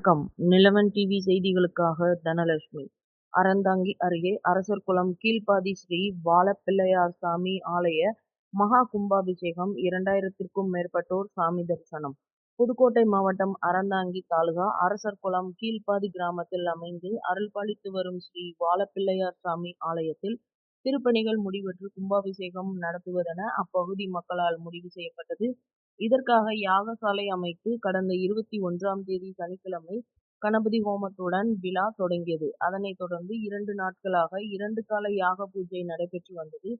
வணக்கம். நிலவன் டிவி செய்திகளுக்காக தனலட்சுமி. அறந்தாங்கி அருகே அரசர்குளம் கீழ்ப்பாதி ஸ்ரீ வாழப்பிள்ளையார் சாமி ஆலய மகா கும்பாபிஷேகம் 2000க்கும் மேற்பட்டோர் சாமி தரிசனம். புதுக்கோட்டை மாவட்டம் அறந்தாங்கி தாலுகா அரசர்குளம் கீழ்ப்பாதி கிராமத்தில் அமைந்து அருள்பாலித்து வரும் ஸ்ரீ வாழப்பிள்ளையார் சாமி ஆலயத்தில் திருப்பணிகள் முடிவுற்று கும்பாபிஷேகம் நடத்துவதென அப்பகுதி மக்களால் முடிவு செய்யப்பட்டது. இதற்காக யாகசாலை அமைத்து கடந்த 21ஆம் தேதி சனிக்கிழமை கணபதி ஹோமத்துடன் விழா தொடங்கியது. அதனைத் தொடர்ந்து 2 நாட்களாக 2 கால யாக பூஜை நடைபெற்று வந்தது.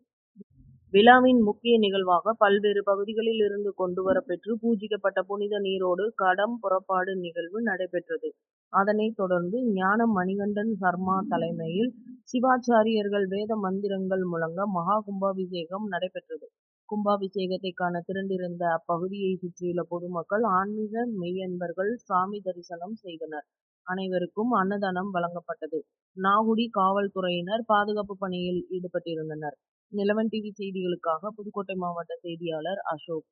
விழாவின் முக்கிய நிகழ்வாக பல்வேறு பகுதிகளில் இருந்து கொண்டுவரப்பெற்று பூஜிக்கப்பட்ட புனித நீரோடு கடம் புறப்பாடு நிகழ்வு நடைபெற்றது. அதனைத் தொடர்ந்து ஞான மணிகண்டன் சர்மா தலைமையில் சிவாச்சாரியர்கள் வேத மந்திரங்கள் முழங்க மகா கும்பாபிஷேகம் நடைபெற்றது. கும்பாபிஷேகத்தை காண திரண்டிருந்த அப்பகுதியை சுற்றியுள்ள பொதுமக்கள், ஆன்மீக மெய்யன்பர்கள் சாமி தரிசனம் செய்தனர். அனைவருக்கும் அன்னதானம் வழங்கப்பட்டது. நாகுடி காவல்துறையினர் பாதுகாப்பு பணியில் ஈடுபட்டிருந்தனர். நிலவன் டிவி செய்திகளுக்காக புதுக்கோட்டை மாவட்ட செய்தியாளர் அசோக்.